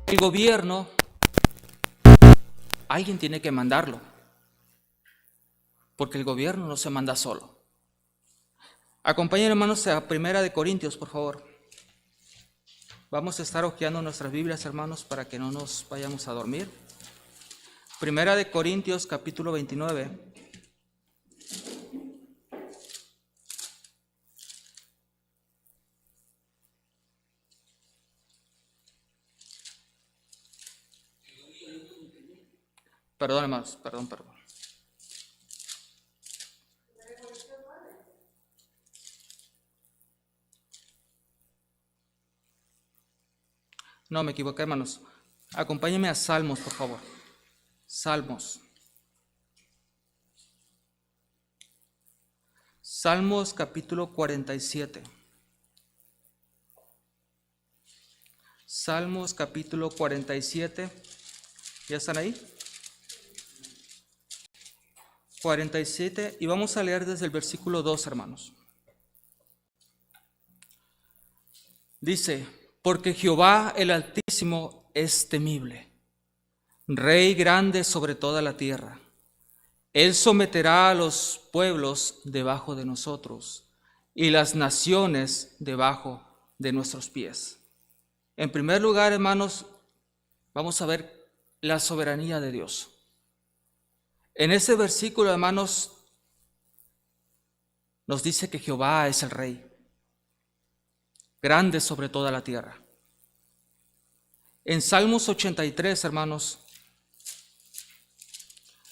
el gobierno, alguien tiene que mandarlo, porque el gobierno no se manda solo. Acompáñenme, hermanos, a 1 Corintios, por favor. Vamos a estar hojeando nuestras Biblias, hermanos, para que no nos vayamos a dormir. 1 Corintios, capítulo 29. Perdón, hermanos, perdón. No, me equivoqué, hermanos. Acompáñenme a Salmos, por favor. Salmos. Salmos capítulo 47. Salmos capítulo 47. ¿Ya están ahí? 47, y vamos a leer desde el versículo 2, hermanos. Dice: porque Jehová el Altísimo es temible, Rey grande sobre toda la tierra. Él someterá a los pueblos debajo de nosotros y las naciones debajo de nuestros pies. En primer lugar, hermanos, vamos a ver la soberanía de Dios. En ese versículo, hermanos, nos dice que Jehová es el Rey, grande sobre toda la tierra. En Salmos 83, hermanos,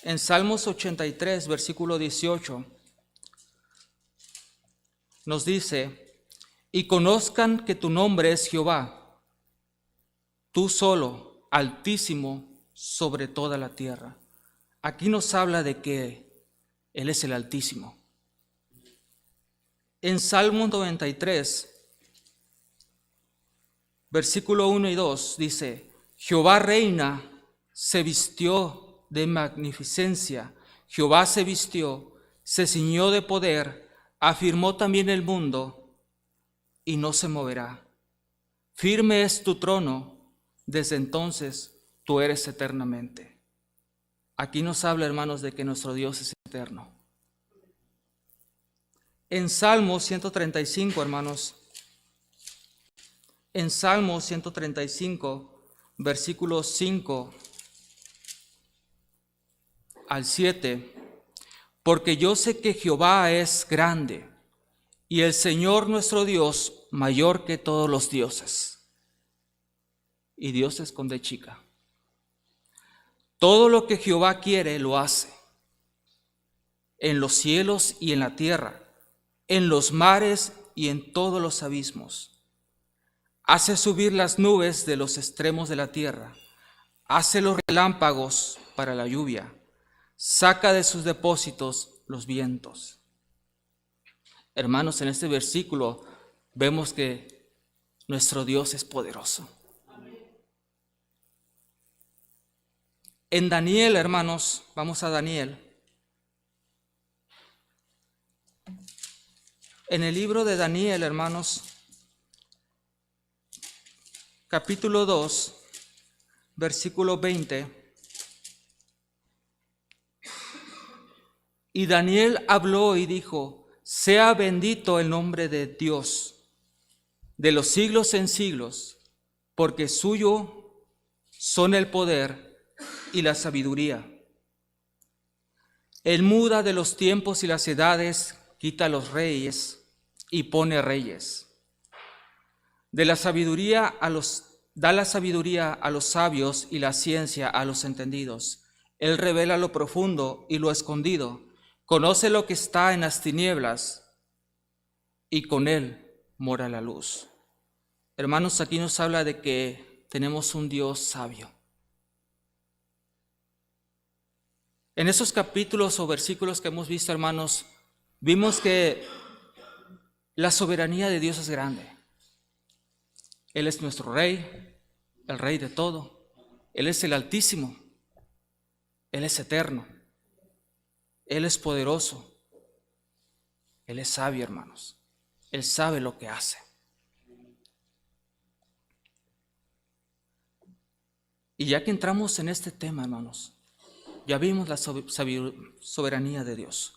en Salmos 83, versículo 18, nos dice: y conozcan que tu nombre es Jehová, tú solo, Altísimo sobre toda la tierra. Aquí nos habla de que Él es el Altísimo. En Salmo 93, versículo 1 y 2, dice: Jehová reina, se vistió de magnificencia, Jehová se vistió, se ciñó de poder, afirmó también el mundo y no se moverá. Firme es tu trono, desde entonces tú eres eternamente. Aquí nos habla, hermanos, de que nuestro Dios es eterno. En Salmo 135, hermanos, en Salmo 135, versículos 5 al 7, porque yo sé que Jehová es grande y el Señor nuestro Dios mayor que todos los dioses. Y dioses con D chica. Todo lo que Jehová quiere lo hace, en los cielos y en la tierra, en los mares y en todos los abismos. Hace subir las nubes de los extremos de la tierra, hace los relámpagos para la lluvia, saca de sus depósitos los vientos. Hermanos, en este versículo vemos que nuestro Dios es poderoso. En Daniel, hermanos, vamos a Daniel. En el libro de Daniel, hermanos, capítulo 2, versículo 20. Y Daniel habló y dijo: sea bendito el nombre de Dios de los siglos en siglos, porque suyo son el poder y la sabiduría. Él muda de los tiempos y las edades, quita a los reyes y pone reyes. Da la sabiduría a los sabios y la ciencia a los entendidos. Él revela lo profundo y lo escondido. Conoce lo que está en las tinieblas y con él mora la luz. Hermanos, aquí nos habla de que tenemos un Dios sabio. En esos capítulos o versículos que hemos visto, hermanos, vimos que la soberanía de Dios es grande. Él es nuestro Rey, el Rey de todo. Él es el Altísimo. Él es eterno. Él es poderoso. Él es sabio, hermanos. Él sabe lo que hace. Y ya que entramos en este tema, hermanos, ya vimos la soberanía de Dios.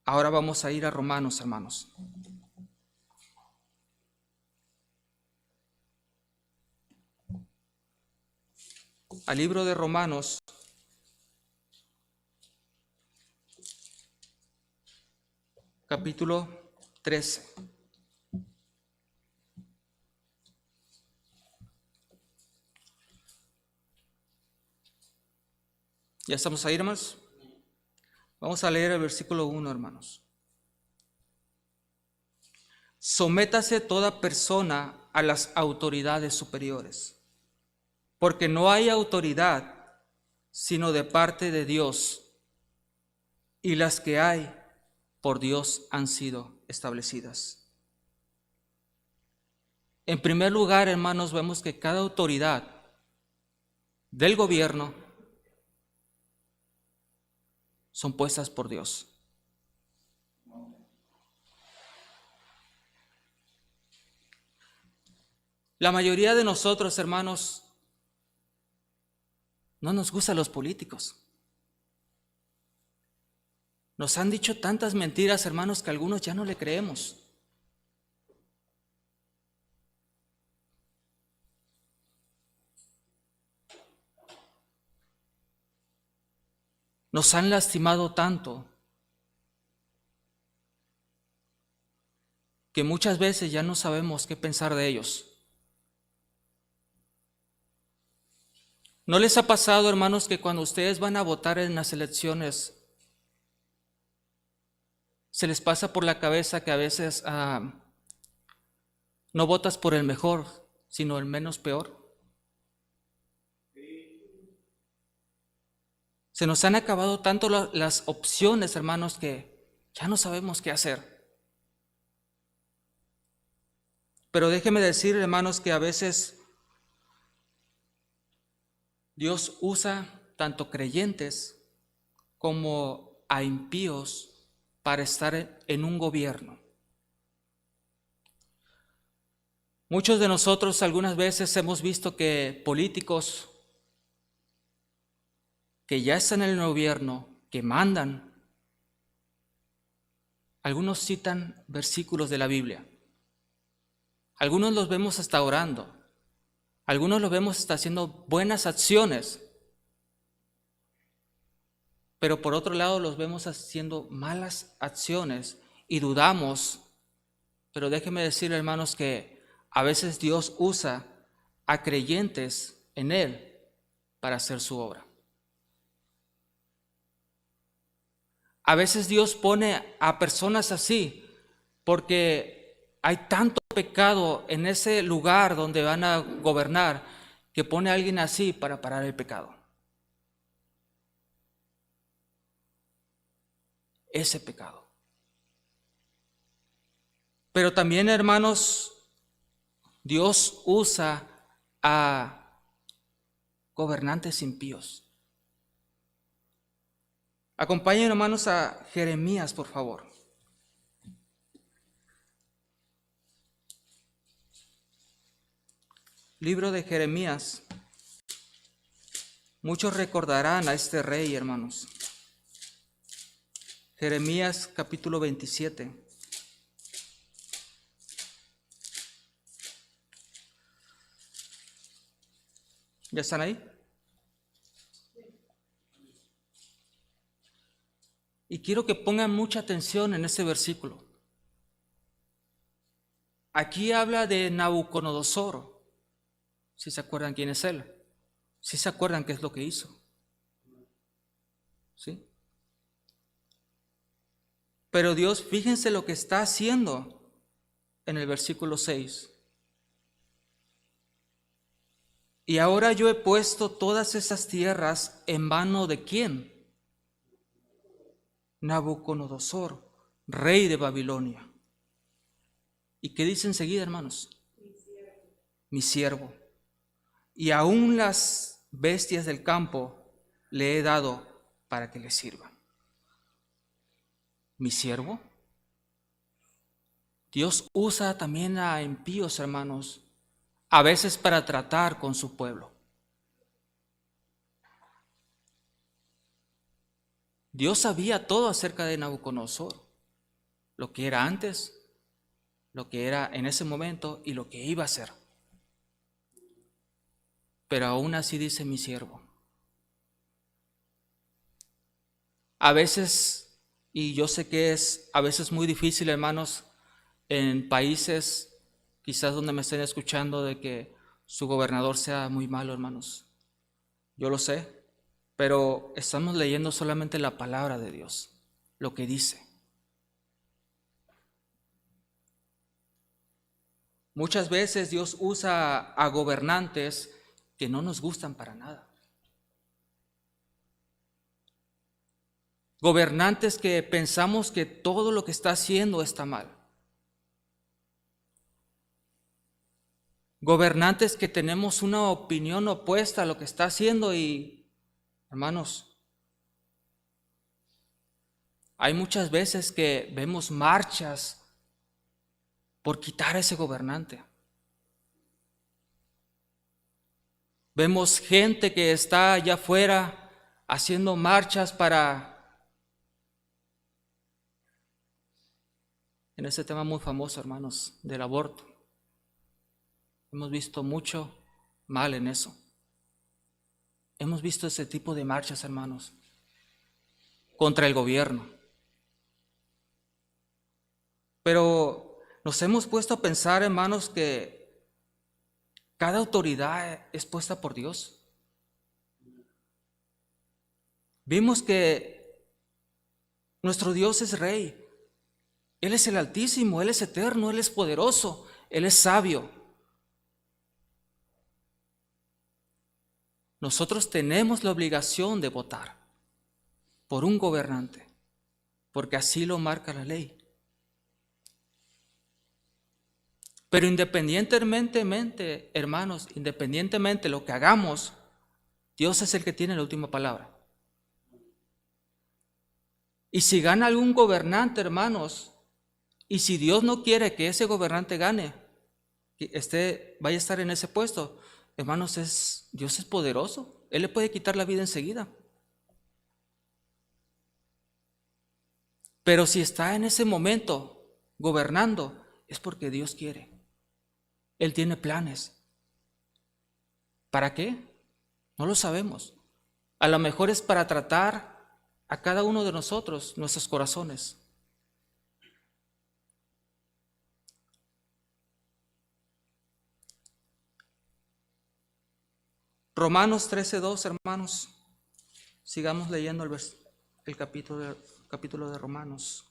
Ahora vamos a ir a Romanos, hermanos. Al libro de Romanos, capítulo 13. ¿Ya estamos ahí, hermanos? Vamos a leer el versículo 1, hermanos. Sométase toda persona a las autoridades superiores, porque no hay autoridad sino de parte de Dios, y las que hay por Dios han sido establecidas. En primer lugar, hermanos, vemos que cada autoridad del gobierno son puestas por Dios. La mayoría de nosotros, hermanos, no nos gustan los políticos. Nos han dicho tantas mentiras, hermanos, que algunos ya no le creemos. Nos han lastimado tanto que muchas veces ya no sabemos qué pensar de ellos. ¿No les ha pasado, hermanos, que cuando ustedes van a votar en las elecciones, se les pasa por la cabeza que a veces no votas por el mejor, sino el menos peor? Se nos han acabado tanto las opciones, hermanos, que ya no sabemos qué hacer. Pero déjeme decir, hermanos, que a veces Dios usa tanto creyentes como a impíos para estar en un gobierno. Muchos de nosotros algunas veces hemos visto que políticos que ya están en el gobierno, que mandan, algunos citan versículos de la Biblia. Algunos los vemos hasta orando. Algunos los vemos hasta haciendo buenas acciones. Pero por otro lado los vemos haciendo malas acciones y dudamos. Pero déjenme decir, hermanos, que a veces Dios usa a creyentes en Él para hacer su obra. A veces Dios pone a personas así porque hay tanto pecado en ese lugar donde van a gobernar que pone a alguien así para parar el pecado. Ese pecado. Pero también, hermanos, Dios usa a gobernantes impíos. Acompañen, hermanos, a Jeremías, por favor. Libro de Jeremías. Muchos recordarán a este rey, hermanos. Jeremías capítulo 27. ¿Ya están ahí? Y quiero que pongan mucha atención en ese versículo. Aquí habla de Nabucodonosor. ¿Sí se acuerdan quién es él? ¿Sí se acuerdan qué es lo que hizo? ¿Sí? Pero Dios, fíjense lo que está haciendo en el versículo 6. Y ahora yo he puesto todas esas tierras en mano de ¿quién? Nabucodonosor, rey de Babilonia. ¿Y qué dice enseguida, hermanos? Mi siervo. Y aún las bestias del campo le he dado para que le sirvan. ¿Mi siervo? Dios usa también a impíos, hermanos, a veces para tratar con su pueblo. Dios sabía todo acerca de Nabucodonosor, lo que era antes, lo que era en ese momento y lo que iba a ser. Pero aún así dice mi siervo. A veces, y yo sé que es a veces muy difícil, hermanos, en países quizás donde me estén escuchando, de que su gobernador sea muy malo, hermanos. Yo lo sé, pero estamos leyendo solamente la palabra de Dios, lo que dice. Muchas veces Dios usa a gobernantes que no nos gustan para nada. Gobernantes que pensamos que todo lo que está haciendo está mal. Gobernantes que tenemos una opinión opuesta a lo que está haciendo y, hermanos, hay muchas veces que vemos marchas por quitar a ese gobernante. Vemos gente que está allá afuera haciendo marchas en ese tema muy famoso, hermanos, del aborto. Hemos visto mucho mal en eso. Hemos visto ese tipo de marchas, hermanos, contra el gobierno. Pero nos hemos puesto a pensar, hermanos, que cada autoridad es puesta por Dios. Vimos que nuestro Dios es Rey. Él es el Altísimo, Él es eterno, Él es poderoso, Él es sabio. Nosotros tenemos la obligación de votar por un gobernante, porque así lo marca la ley. Pero independientemente, hermanos, independientemente de lo que hagamos, Dios es el que tiene la última palabra. Y si gana algún gobernante, hermanos, y si Dios no quiere que ese gobernante gane, que vaya a estar en ese puesto, hermanos, Dios es poderoso. Él le puede quitar la vida enseguida. Pero si está en ese momento gobernando, es porque Dios quiere. Él tiene planes. ¿Para qué? No lo sabemos. A lo mejor es para tratar a cada uno de nosotros, nuestros corazones. Romanos 13:2, hermanos. Sigamos leyendo el capítulo de Romanos.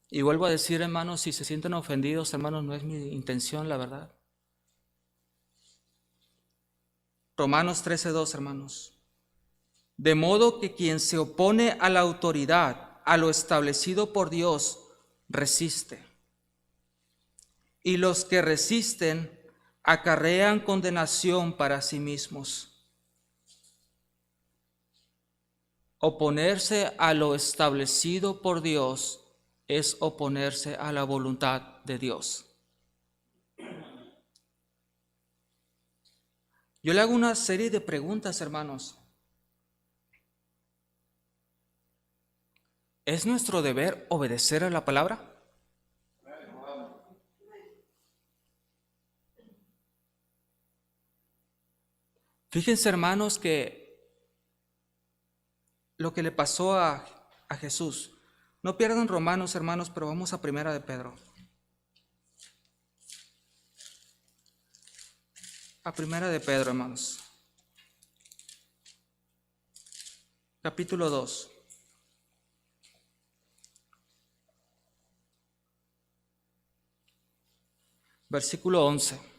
Y vuelvo a decir, hermanos, si se sienten ofendidos, hermanos, no es mi intención, la verdad. Romanos 13:2, hermanos. De modo que quien se opone a la autoridad, a lo establecido por Dios, resiste. Y los que resisten acarrean condenación para sí mismos. Oponerse a lo establecido por Dios es oponerse a la voluntad de Dios. Yo le hago una serie de preguntas, hermanos. ¿Es nuestro deber obedecer a la palabra? Fíjense, hermanos, que lo que le pasó a Jesús. No pierdan Romanos, hermanos, pero vamos a Primera de Pedro. A Primera de Pedro, hermanos. Capítulo 2. Versículo 11.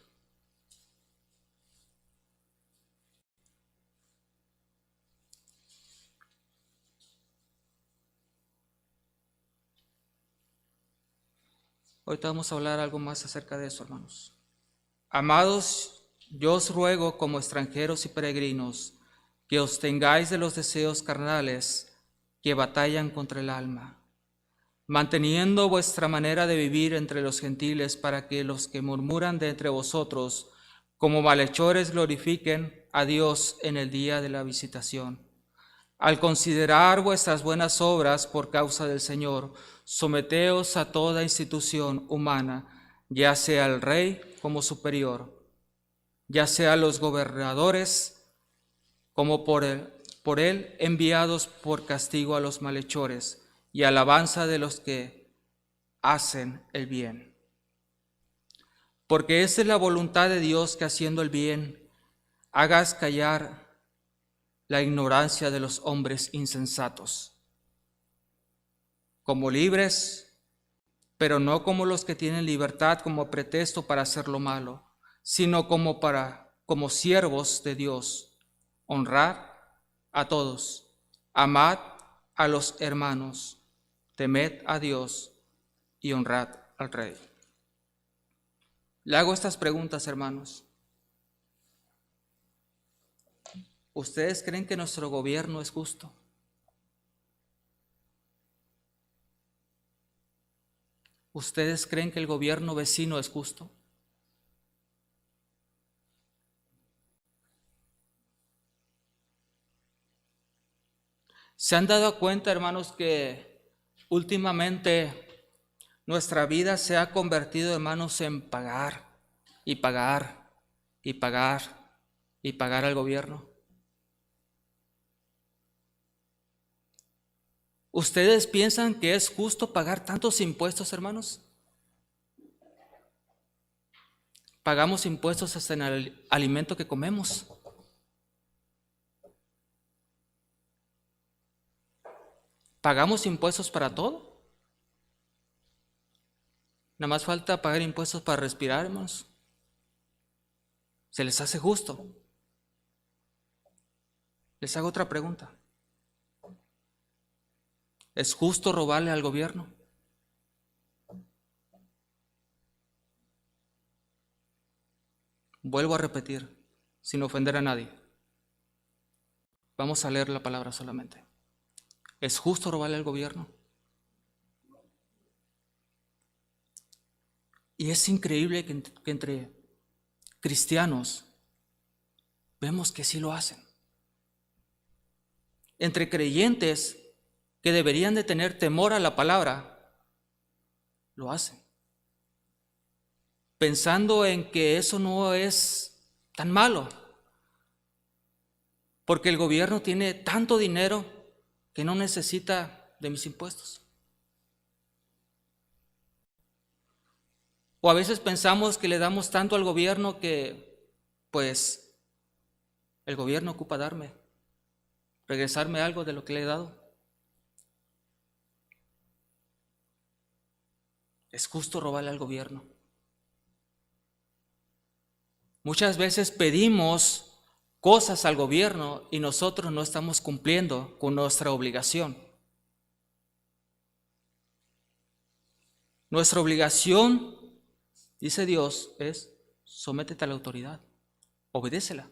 Ahorita vamos a hablar algo más acerca de eso, hermanos. Amados, yo os ruego como extranjeros y peregrinos que os tengáis de los deseos carnales que batallan contra el alma, manteniendo vuestra manera de vivir entre los gentiles, para que los que murmuran de entre vosotros como malhechores glorifiquen a Dios en el día de la visitación. Al considerar vuestras buenas obras por causa del Señor, someteos a toda institución humana, ya sea al rey como superior, ya sea a los gobernadores como por él enviados por castigo a los malhechores y alabanza de los que hacen el bien. Porque esa es la voluntad de Dios, que haciendo el bien hagas callar la ignorancia de los hombres insensatos, como libres, pero no como los que tienen libertad como pretexto para hacer lo malo, sino como siervos de Dios. Honrad a todos, amad a los hermanos, temed a Dios y honrad al Rey. Le hago estas preguntas, hermanos. ¿Ustedes creen que nuestro gobierno es justo? ¿Ustedes creen que el gobierno vecino es justo? ¿Se han dado cuenta, hermanos, que últimamente nuestra vida se ha convertido, hermanos, en pagar y pagar y pagar y pagar al gobierno? ¿Ustedes piensan que es justo pagar tantos impuestos, hermanos? Pagamos impuestos hasta en el alimento que comemos. ¿Pagamos impuestos para todo? Nada más falta pagar impuestos para respirar, hermanos. ¿Se les hace justo? Les hago otra pregunta. ¿Es justo robarle al gobierno? Vuelvo a repetir, sin ofender a nadie. Vamos a leer la palabra solamente. ¿Es justo robarle al gobierno? Y es increíble que entre cristianos vemos que sí lo hacen. Entre creyentes que deberían de tener temor a la palabra, lo hacen, pensando en que eso no es tan malo, porque el gobierno tiene tanto dinero que no necesita de mis impuestos. O a veces pensamos que le damos tanto al gobierno que, pues, el gobierno ocupa regresarme algo de lo que le he dado. ¿Es justo robarle al gobierno? Muchas veces pedimos cosas al gobierno y nosotros no estamos cumpliendo con nuestra obligación. Nuestra obligación, dice Dios, es sométete a la autoridad, obedécela.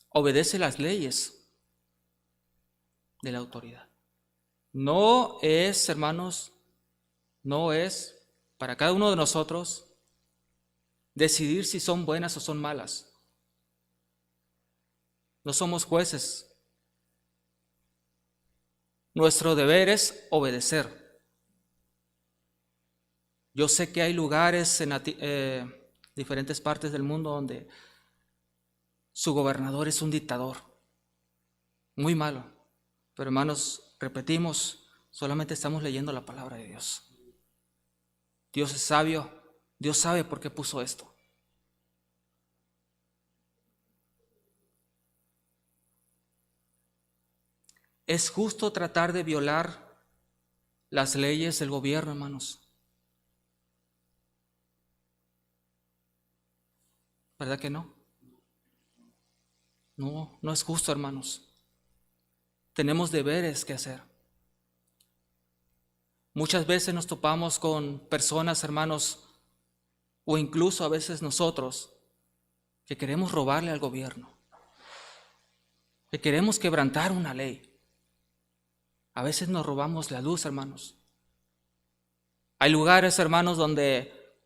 Obedece las leyes de la autoridad. No es, hermanos, no es para cada uno de nosotros decidir si son buenas o son malas. No somos jueces. Nuestro deber es obedecer. Yo sé que hay lugares en diferentes partes del mundo donde su gobernador es un dictador, muy malo. Pero hermanos, repetimos, solamente estamos leyendo la palabra de Dios. Dios es sabio, Dios sabe por qué puso esto. ¿Es justo tratar de violar las leyes del gobierno, hermanos? ¿Verdad que no? No, no es justo, hermanos. Tenemos deberes que hacer. Muchas veces nos topamos con personas, hermanos, o incluso a veces nosotros, que queremos robarle al gobierno, que queremos quebrantar una ley. A veces nos robamos la luz, hermanos. Hay lugares, hermanos, donde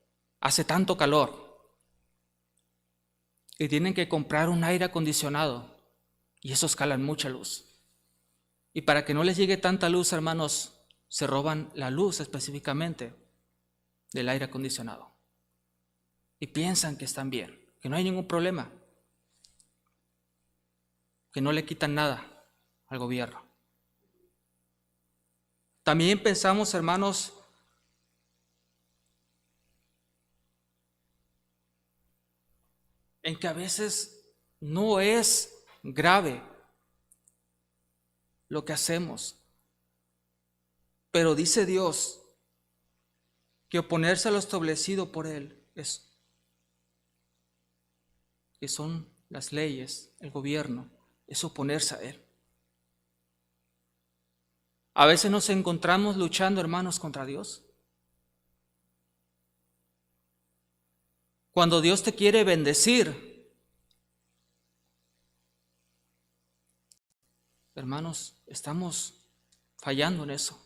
hace tanto calor y tienen que comprar un aire acondicionado, y esos calan mucha luz. Y para que no les llegue tanta luz, hermanos, se roban la luz específicamente del aire acondicionado. Y piensan que están bien, que no hay ningún problema, que no le quitan nada al gobierno. También pensamos, hermanos, en que a veces no es grave lo que hacemos, pero dice Dios que oponerse a lo establecido por Él es, que son las leyes, el gobierno, es oponerse a Él. A veces nos encontramos luchando, hermanos, contra Dios. Cuando Dios te quiere bendecir, hermanos, estamos fallando en eso.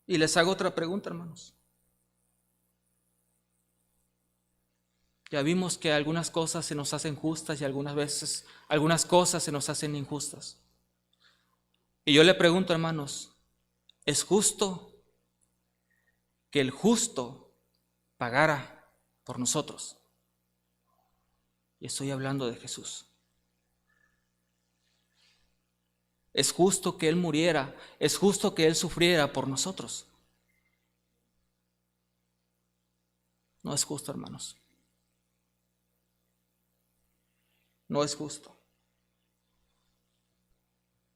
Y les hago otra pregunta, hermanos. Ya vimos que algunas cosas se nos hacen justas y algunas veces algunas cosas se nos hacen injustas. Y yo le pregunto, hermanos, ¿es justo que el justo pagara por nosotros? Y estoy hablando de Jesús. Es justo que Él muriera, es justo que Él sufriera por nosotros. No es justo, hermanos. No es justo.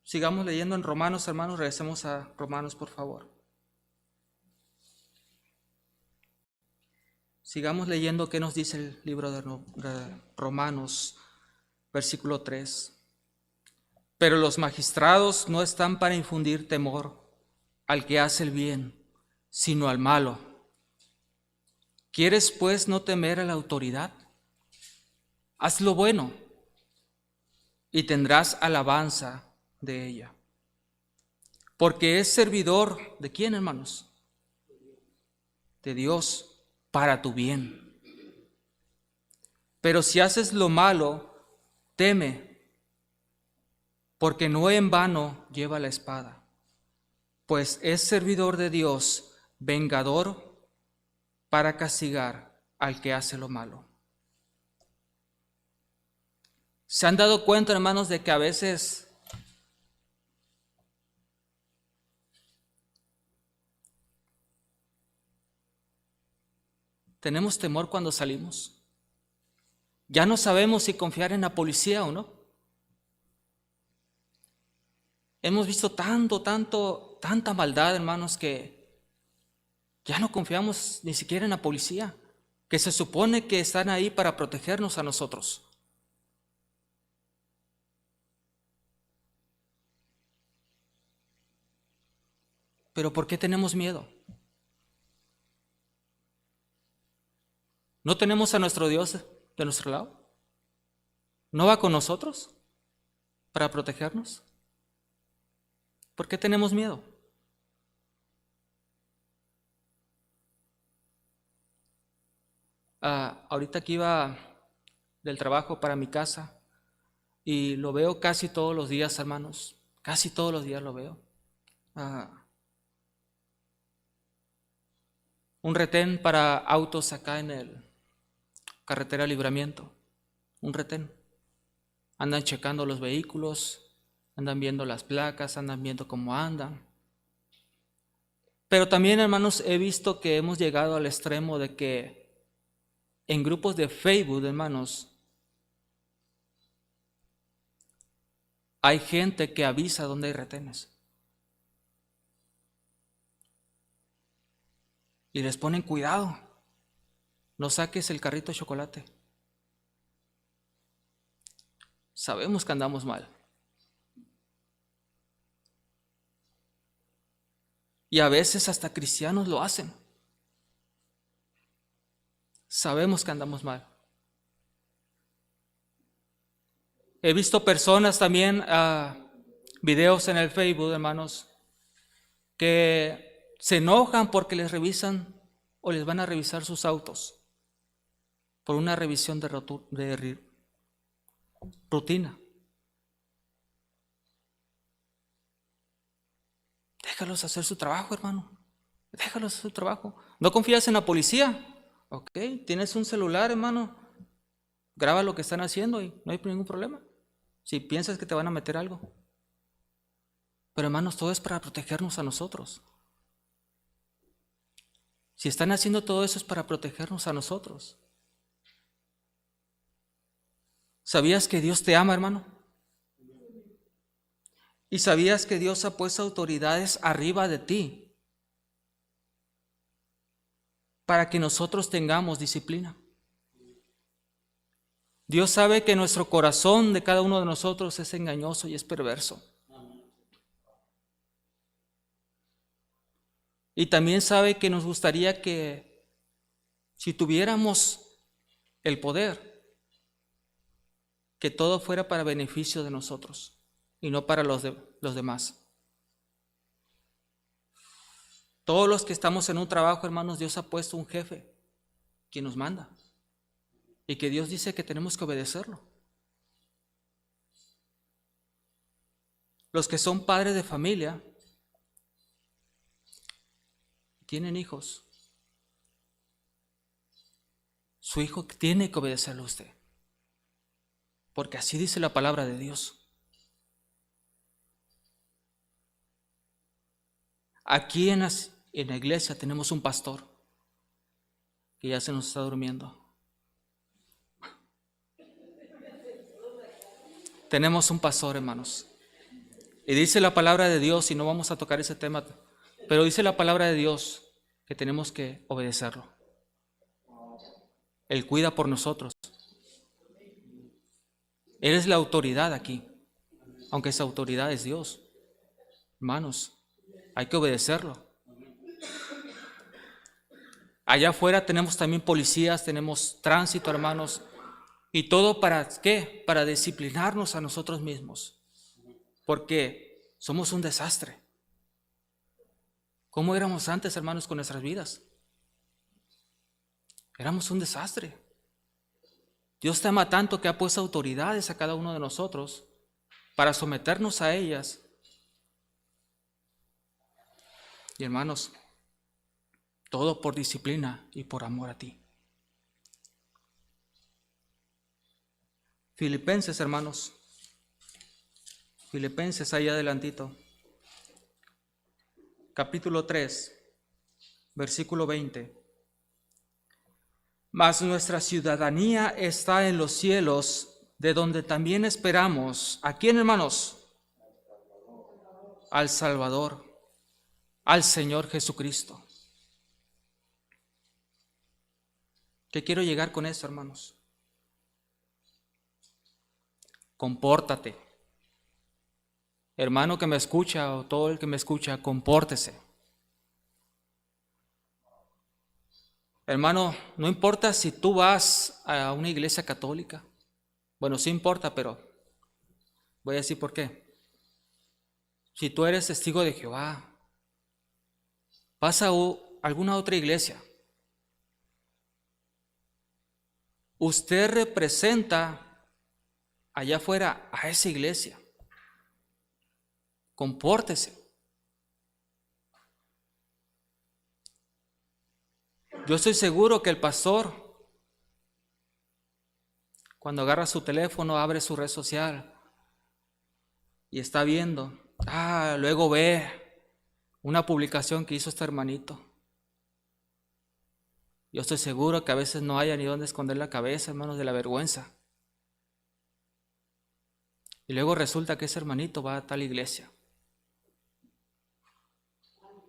Sigamos leyendo en Romanos, hermanos, regresemos a Romanos, por favor. Sigamos leyendo qué nos dice el libro de Romanos, versículo 3. Pero los magistrados no están para infundir temor al que hace el bien, sino al malo. ¿Quieres pues no temer a la autoridad? Haz lo bueno y tendrás alabanza de ella. Porque es servidor ¿de quién, hermanos? De Dios, para tu bien. Pero si haces lo malo, teme, porque no en vano lleva la espada, pues es servidor de Dios, vengador para castigar al que hace lo malo. ¿Se han dado cuenta, hermanos, de que a veces tenemos temor cuando salimos? Ya no sabemos si confiar en la policía o no. Hemos visto tanta maldad, hermanos, que ya no confiamos ni siquiera en la policía, que se supone que están ahí para protegernos a nosotros. Pero ¿por qué tenemos miedo? ¿No tenemos a nuestro Dios de nuestro lado? ¿No va con nosotros para protegernos? ¿Por qué tenemos miedo? Ahorita que iba del trabajo para mi casa y lo veo casi todos los días, hermanos, casi todos los días lo veo. Un retén para autos acá en el carretera Libramiento, un retén. Andan checando los vehículos, andan viendo las placas, andan viendo cómo andan. Pero también, hermanos, he visto que hemos llegado al extremo de que en grupos de Facebook, hermanos, hay gente que avisa dónde hay retenes. Y les ponen cuidado, no saques el carrito de chocolate. Sabemos que andamos mal. Y a veces hasta cristianos lo hacen. Sabemos que andamos mal. He visto personas también, videos en el Facebook, hermanos, que se enojan porque les revisan o les van a revisar sus autos. por una revisión de rutina. Déjalos hacer su trabajo, hermano. Déjalos hacer su trabajo. ¿No confías en la policía? Ok, tienes un celular, hermano. Graba lo que están haciendo y no hay ningún problema. Si piensas que te van a meter algo. Pero hermanos, todo es para protegernos a nosotros. Si están haciendo todo eso es para protegernos a nosotros. ¿Sabías que Dios te ama, hermano? ¿Y sabías que Dios ha puesto autoridades arriba de ti para que nosotros tengamos disciplina? Dios sabe que nuestro corazón de cada uno de nosotros es engañoso y es perverso. Y también sabe que nos gustaría que si tuviéramos el poder, que todo fuera para beneficio de nosotros y no para los demás. Todos los que estamos en un trabajo, hermanos, Dios ha puesto un jefe quien nos manda y que Dios dice que tenemos que obedecerlo. Los que son padres de familia, tienen hijos, su hijo tiene que obedecerle a usted, porque así dice la palabra de Dios. Aquí en la iglesia tenemos un pastor que ya se nos está durmiendo. Tenemos un pastor, hermanos, y dice la palabra de Dios, y no vamos a tocar ese tema, pero dice la palabra de Dios que tenemos que obedecerlo. Él cuida por nosotros. Él es la autoridad aquí, aunque esa autoridad es Dios. Hermanos, hay que obedecerlo. Allá afuera tenemos también policías, tenemos tránsito, hermanos, y todo ¿para qué? Para disciplinarnos a nosotros mismos, porque somos un desastre. ¿Cómo éramos antes, hermanos, con nuestras vidas? Éramos un desastre. Dios te ama tanto que ha puesto autoridades a cada uno de nosotros para someternos a ellas. Y hermanos, todo por disciplina y por amor a ti. Filipenses, hermanos. Filipenses, ahí adelantito. Capítulo 3, versículo 20. Mas nuestra ciudadanía está en los cielos, de donde también esperamos. ¿A quién, hermanos? Al Salvador, al Señor Jesucristo. ¿Qué quiero llegar con esto, hermanos? Compórtate. Hermano que me escucha o todo el que me escucha, compórtese. Hermano, no importa si tú vas a una iglesia católica. Bueno, sí importa, pero voy a decir por qué. Si tú eres testigo de Jehová, vas a alguna otra iglesia. Usted representa allá afuera a esa iglesia. Compórtese. Yo estoy seguro que el pastor, cuando agarra su teléfono, abre su red social y está viendo, luego ve una publicación que hizo este hermanito. Yo estoy seguro que a veces no haya ni dónde esconder la cabeza, hermanos, de la vergüenza. Y luego resulta que ese hermanito va a tal iglesia.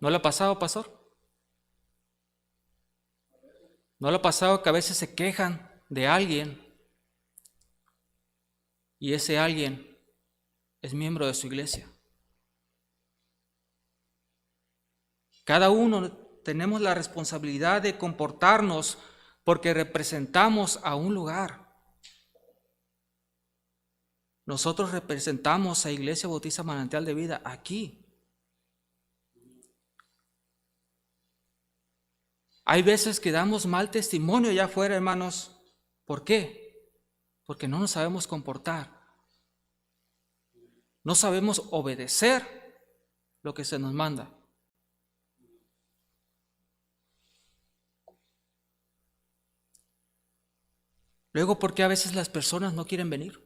¿No le ha pasado, pastor? ¿No le ha pasado que a veces se quejan de alguien y ese alguien es miembro de su iglesia? Cada uno tenemos la responsabilidad de comportarnos porque representamos a un lugar. Nosotros representamos a Iglesia Bautista Manantial de Vida aquí. Hay veces que damos mal testimonio allá afuera, hermanos, ¿Por qué? Porque no nos sabemos comportar. No sabemos obedecer lo que se nos manda. Luego, ¿por qué a veces las personas no quieren venir?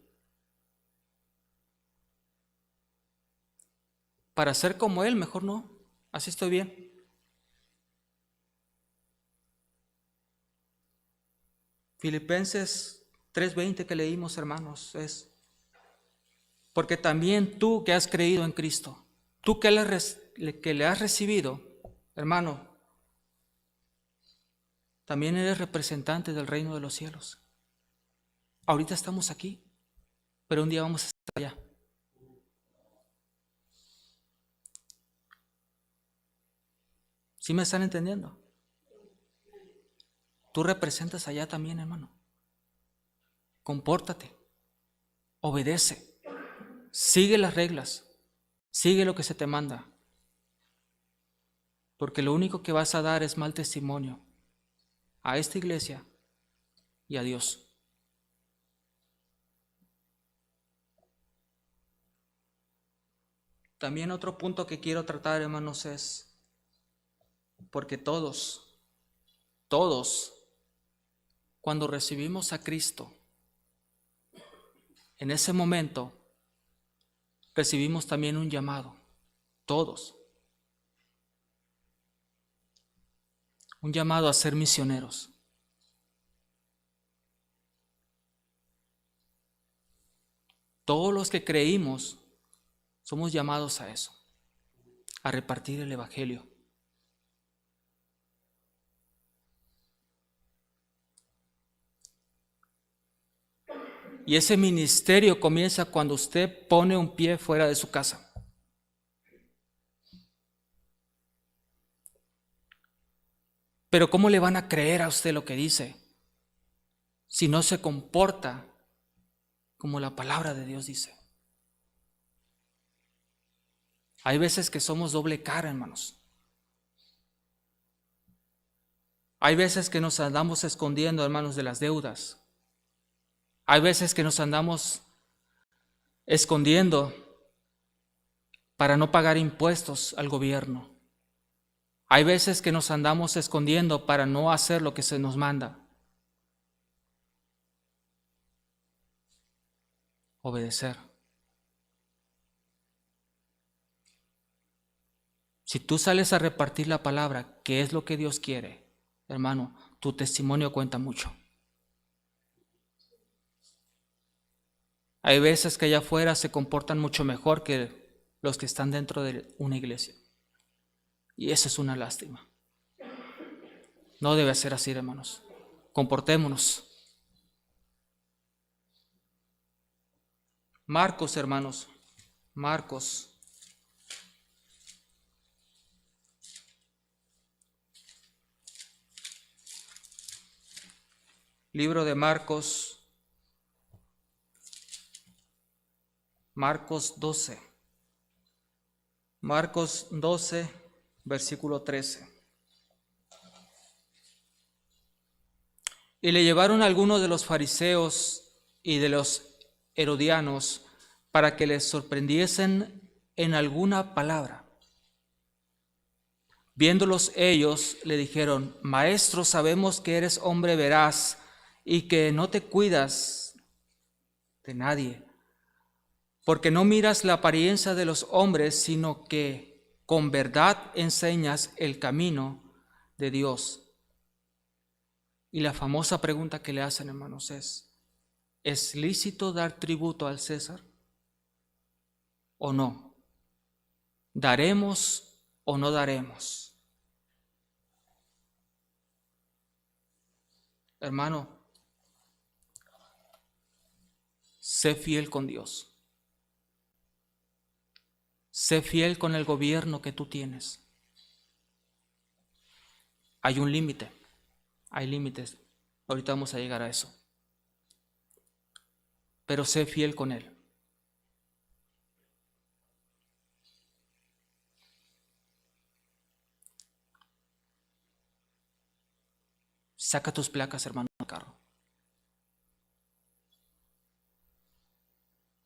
Para ser como Él, mejor no. Así estoy bien. Filipenses 3:20 que leímos, hermanos, es: porque también tú que has creído en Cristo, tú que le has recibido, hermano, también eres representante del reino de los cielos. Ahorita estamos aquí, pero un día vamos a estar allá. ¿Sí me están entendiendo? Tú representas allá también, hermano. Compórtate, obedece, sigue las reglas, sigue lo que se te manda, porque lo único que vas a dar es mal testimonio a esta iglesia y a Dios. También otro punto que quiero tratar, hermanos, es porque todos, cuando recibimos a Cristo, en ese momento recibimos también un llamado, todos, un llamado a ser misioneros. Todos los que creímos somos llamados a eso, a repartir el evangelio. Y ese ministerio comienza cuando usted pone un pie fuera de su casa. Pero ¿cómo le van a creer a usted lo que dice si no se comporta como la palabra de Dios dice? Hay veces que somos doble cara, hermanos. Hay veces que nos andamos escondiendo, hermanos, de las deudas. Hay veces que nos andamos escondiendo para no pagar impuestos al gobierno. Hay veces que nos andamos escondiendo para no hacer lo que se nos manda. Obedecer. Si tú sales a repartir la palabra, que es lo que Dios quiere, hermano, tu testimonio cuenta mucho. Hay veces que allá afuera se comportan mucho mejor que los que están dentro de una iglesia. Y eso es una lástima. No debe ser así, hermanos. Comportémonos. Marcos, hermanos. Marcos. Libro de Marcos. Marcos 12. Marcos 12, versículo 13. Y le llevaron algunos de los fariseos y de los herodianos para que les sorprendiesen en alguna palabra. Viéndolos ellos, le dijeron: Maestro, sabemos que eres hombre veraz y que no te cuidas de nadie, porque no miras la apariencia de los hombres, sino que con verdad enseñas el camino de Dios. Y la famosa pregunta que le hacen, hermanos, ¿es lícito dar tributo al César o no? ¿Daremos o no daremos? Hermano, sé fiel con Dios. Sé fiel con el gobierno que tú tienes. Hay un límite, hay límites. Ahorita vamos a llegar a eso. Pero sé fiel con Él. Saca tus placas, hermano, del carro.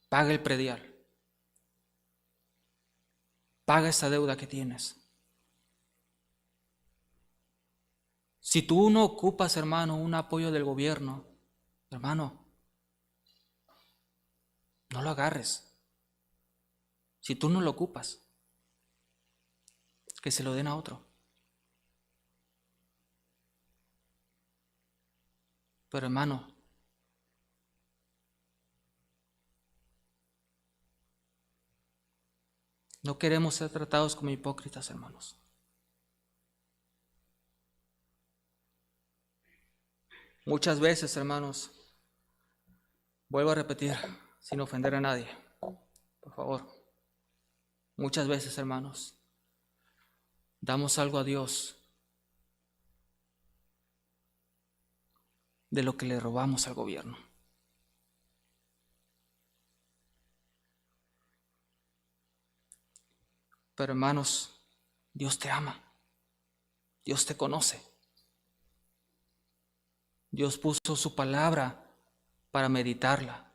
paga el predial, paga esa deuda que tienes. Si tú no ocupas, hermano, un apoyo del gobierno, hermano, no lo agarres. Si tú no lo ocupas, que se lo den a otro. Pero hermano, no queremos ser tratados como hipócritas, hermanos. Muchas veces, hermanos, vuelvo a repetir, sin ofender a nadie, por favor. Muchas veces, hermanos, damos algo a Dios de lo que le robamos al gobierno. Pero hermanos, Dios te ama, Dios te conoce. Dios puso su palabra para meditarla,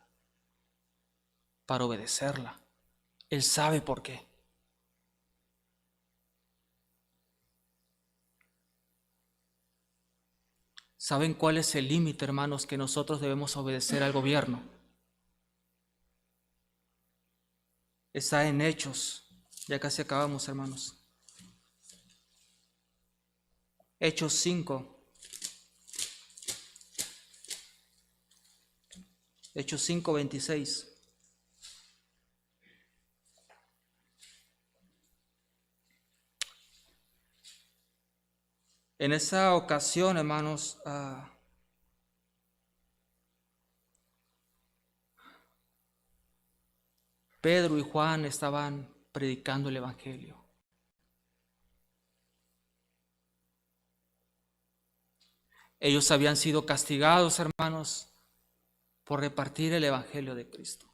para obedecerla. Él sabe por qué. ¿Saben cuál es el límite, hermanos, que nosotros debemos obedecer al gobierno? Está en Hechos. Ya casi acabamos, hermanos. Hechos 5. Hechos 5, 26. En esa ocasión, hermanos, Pedro y Juan estaban predicando el Evangelio. Ellos habían sido castigados, hermanos, por repartir el Evangelio de Cristo.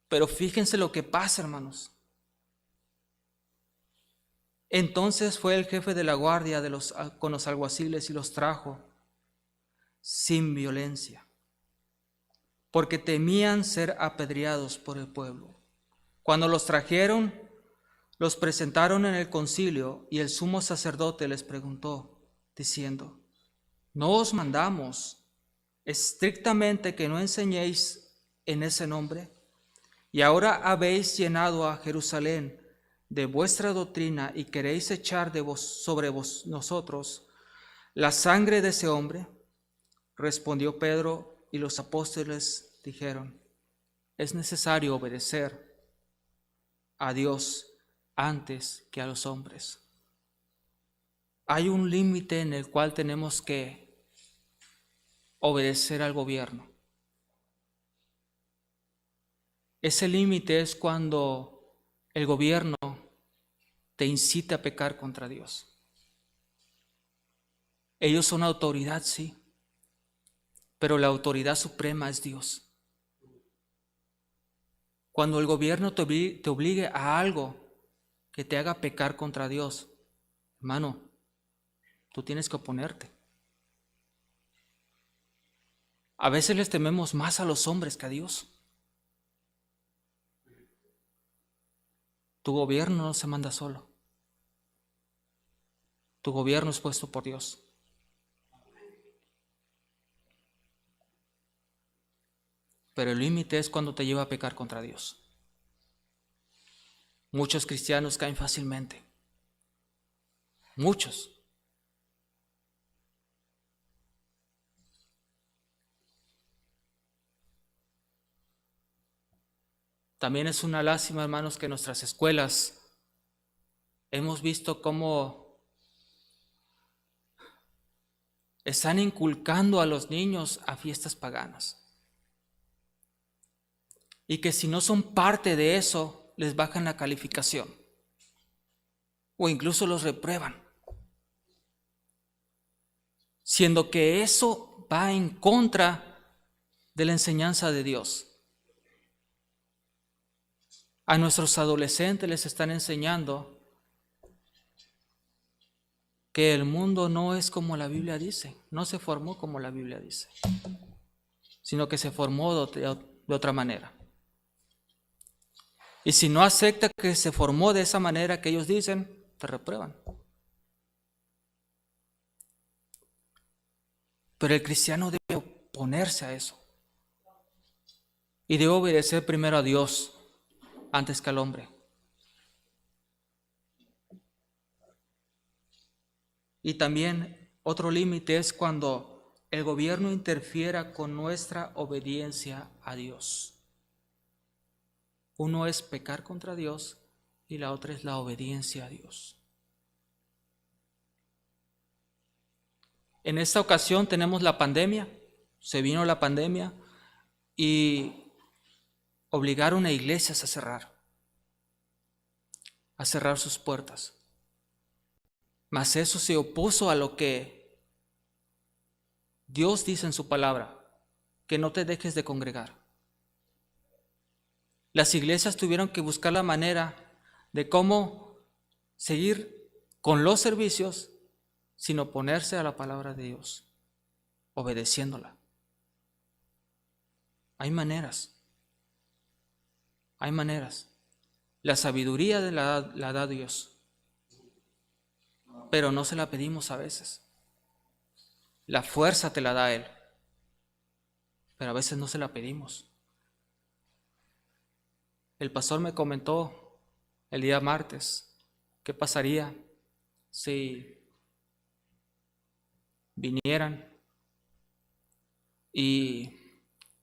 Pero fíjense lo que pasa, hermanos. Entonces fue el jefe de la guardia con los alguaciles y los trajo sin violencia, porque temían ser apedreados por el pueblo. Cuando los trajeron, los presentaron en el concilio, y el sumo sacerdote les preguntó, diciendo: ¿no os mandamos estrictamente que no enseñéis en ese nombre? Y ahora habéis llenado a Jerusalén de vuestra doctrina y queréis echar sobre nosotros la sangre de ese hombre. Respondió Pedro, y los apóstoles dijeron: es necesario obedecer a Dios antes que a los hombres. Hay un límite en el cual tenemos que obedecer al gobierno. Ese límite es cuando el gobierno te incita a pecar contra Dios. Ellos son autoridad, sí, pero la autoridad suprema es Dios. Cuando el gobierno te obligue a algo que te haga pecar contra Dios, hermano, tú tienes que oponerte. A veces les tememos más a los hombres que a Dios. Tu gobierno no se manda solo. Tu gobierno es puesto por Dios. Pero el límite es cuando te lleva a pecar contra Dios. Muchos cristianos caen fácilmente. Muchos. También es una lástima, hermanos, que en nuestras escuelas hemos visto cómo están inculcando a los niños a fiestas paganas. Y que si no son parte de eso, les bajan la calificación. O incluso los reprueban. Siendo que eso va en contra de la enseñanza de Dios. A nuestros adolescentes les están enseñando que el mundo no es como la Biblia dice, no se formó como la Biblia dice, sino que se formó de otra manera. Y si no acepta que se formó de esa manera que ellos dicen, te reprueban. Pero el cristiano debe oponerse a eso. Y debe obedecer primero a Dios antes que al hombre. Y también otro límite es cuando el gobierno interfiera con nuestra obediencia a Dios. Uno es pecar contra Dios y la otra es la obediencia a Dios. En esta ocasión tenemos la pandemia, se vino la pandemia y obligaron a iglesias a cerrar sus puertas. Mas eso se opuso a lo que Dios dice en su palabra, que no te dejes de congregar. Las iglesias tuvieron que buscar la manera de cómo seguir con los servicios sin oponerse a la palabra de Dios, obedeciéndola. Hay maneras. La sabiduría la da Dios, pero no se la pedimos a veces. La fuerza te la da Él, pero a veces no se la pedimos. El pastor me comentó el día martes qué pasaría si vinieran y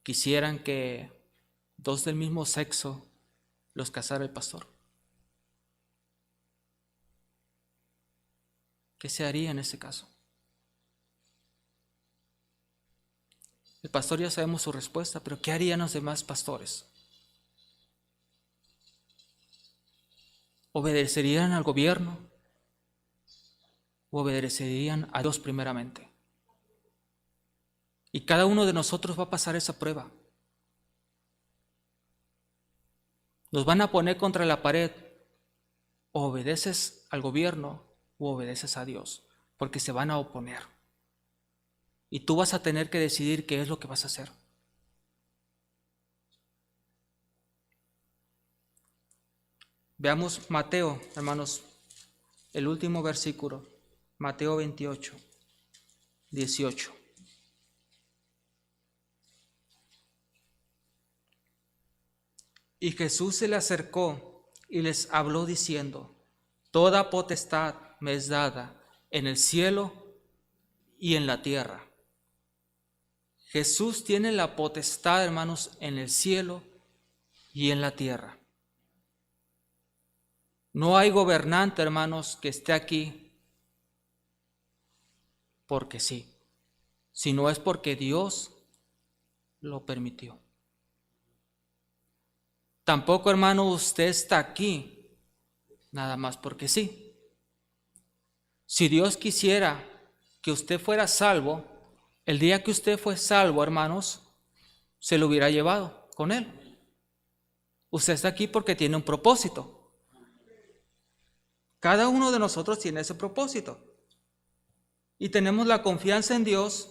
quisieran que dos del mismo sexo los casara el pastor. ¿Qué se haría en ese caso? El pastor ya sabemos su respuesta, pero ¿qué harían los demás pastores? ¿Obedecerían al gobierno o obedecerían a Dios primeramente? Y cada uno de nosotros va a pasar esa prueba. Nos van a poner contra la pared, o obedeces al gobierno o obedeces a Dios, porque se van a oponer. Y tú vas a tener que decidir qué es lo que vas a hacer. Veamos Mateo, hermanos, el último versículo, Mateo 28, 18. Y Jesús se le acercó y les habló diciendo: toda potestad me es dada en el cielo y en la tierra. Jesús tiene la potestad, hermanos, en el cielo y en la tierra. No hay gobernante, hermanos, que esté aquí porque sí, sino es porque Dios lo permitió. Tampoco, hermano, usted está aquí nada más porque sí. Si Dios quisiera que usted fuera salvo, el día que usted fue salvo, hermanos, se lo hubiera llevado con Él. Usted está aquí porque tiene un propósito. Cada uno de nosotros tiene ese propósito. Y tenemos la confianza en Dios.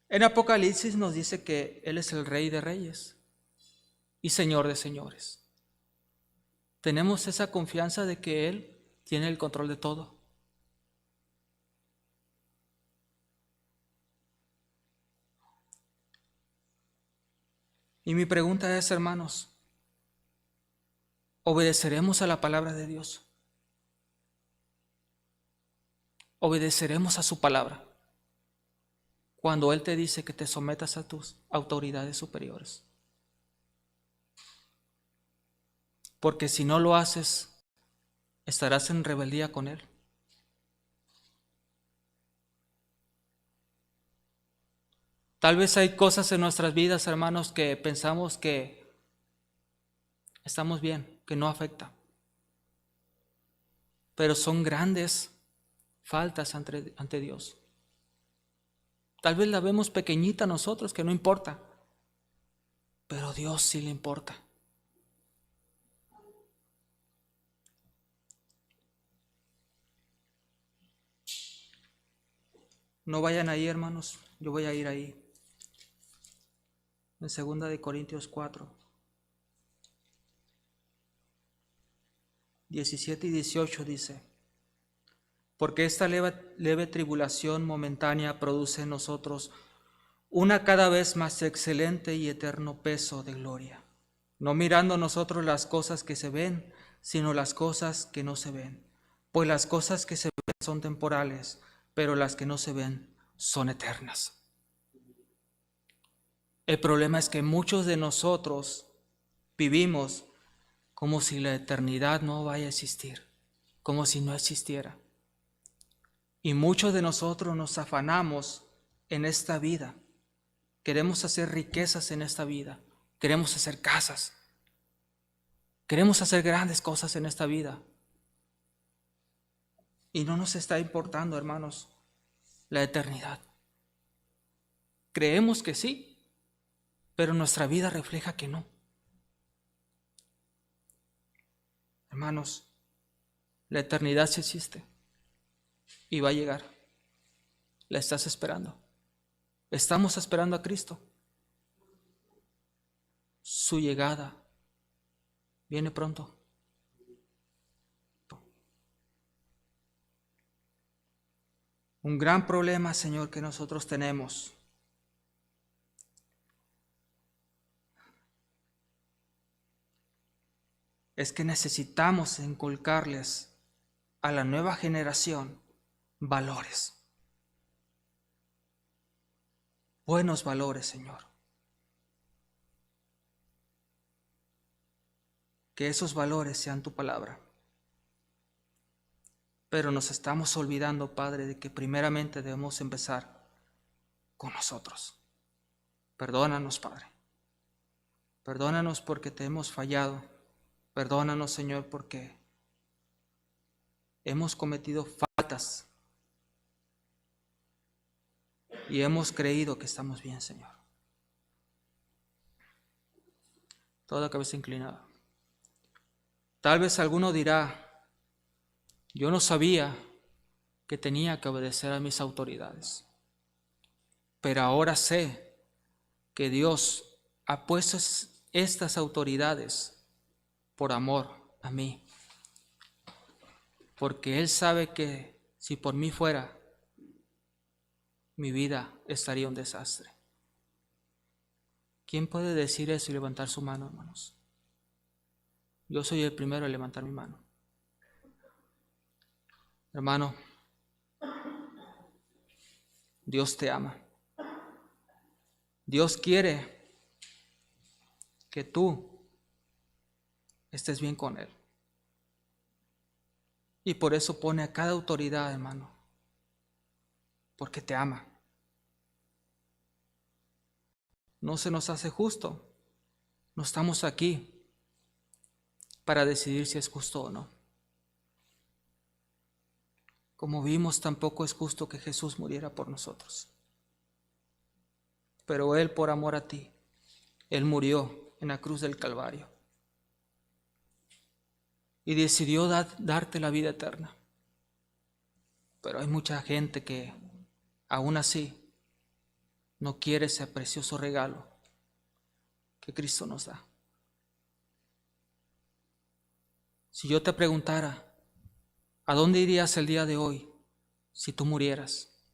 En Apocalipsis nos dice que Él es el Rey de Reyes y Señor de señores. Tenemos esa confianza de que Él tiene el control de todo. Y mi pregunta es, hermanos, ¿obedeceremos a la palabra de Dios? ¿Obedeceremos a su palabra cuando Él te dice que te sometas a tus autoridades superiores? Porque si no lo haces, estarás en rebeldía con Él. Tal vez hay cosas en nuestras vidas, hermanos, que pensamos que estamos bien, que no afecta. Pero son grandes faltas ante Dios. Tal vez la vemos pequeñita a nosotros, que no importa. Pero a Dios sí le importa. No vayan ahí, hermanos. Yo voy a ir ahí. en 2 de Corintios 4, 17 y 18 dice: porque esta leve tribulación momentánea produce en nosotros una cada vez más excelente y eterno peso de gloria, no mirando nosotros las cosas que se ven, sino las cosas que no se ven. Pues las cosas que se ven son temporales, pero las que no se ven son eternas. El problema es que muchos de nosotros vivimos como si la eternidad no vaya a existir, como si no existiera. Y muchos de nosotros nos afanamos en esta vida. Queremos hacer riquezas en esta vida. Queremos hacer casas. Queremos hacer grandes cosas en esta vida. Y no nos está importando, hermanos, la eternidad. Creemos que sí, pero nuestra vida refleja que no. Hermanos, la eternidad sí existe y va a llegar. La estás esperando. Estamos esperando a Cristo. Su llegada viene pronto. Un gran problema, Señor, que nosotros tenemos es que necesitamos inculcarles a la nueva generación valores. Buenos valores, Señor. Que esos valores sean tu palabra. Pero nos estamos olvidando, Padre, de que primeramente debemos empezar con nosotros. Perdónanos, Padre. Perdónanos porque te hemos fallado. Perdónanos, Señor, porque hemos cometido faltas y hemos creído que estamos bien, Señor. Toda cabeza inclinada. Tal vez alguno dirá: yo no sabía que tenía que obedecer a mis autoridades, pero ahora sé que Dios ha puesto estas autoridades por amor a mí, porque Él sabe que si por mí fuera, mi vida estaría un desastre. ¿Quién puede decir eso y levantar su mano, hermanos? Yo soy el primero en levantar mi mano. Hermano, Dios te ama. Dios quiere que tú estés bien con Él. Y por eso pone a cada autoridad, hermano, porque te ama. No se nos hace justo. No estamos aquí para decidir si es justo o no. Como vimos, tampoco es justo que Jesús muriera por nosotros. Pero Él, por amor a ti, Él murió en la cruz del Calvario y decidió darte la vida eterna. Pero hay mucha gente que aún así no quiere ese precioso regalo que Cristo nos da. Si yo te preguntara, ¿a dónde irías el día de hoy si tú murieras?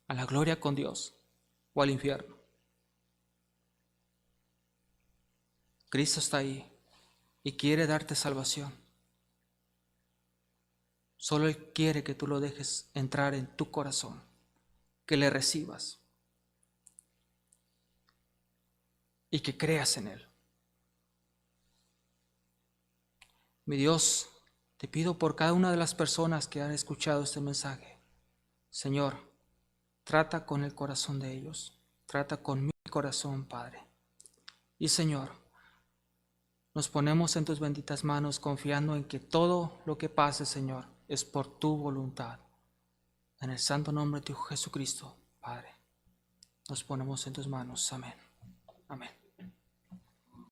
¿A la gloria con Dios o al infierno? Cristo está ahí y quiere darte salvación. Solo Él quiere que tú lo dejes entrar en tu corazón, que le recibas y que creas en Él. Mi Dios, te pido por cada una de las personas que han escuchado este mensaje. Señor, trata con el corazón de ellos. Trata con mi corazón, Padre. Y Señor, nos ponemos en tus benditas manos confiando en que todo lo que pase, Señor, es por tu voluntad. En el santo nombre de tu Jesucristo, Padre, nos ponemos en tus manos. Amén. Amén.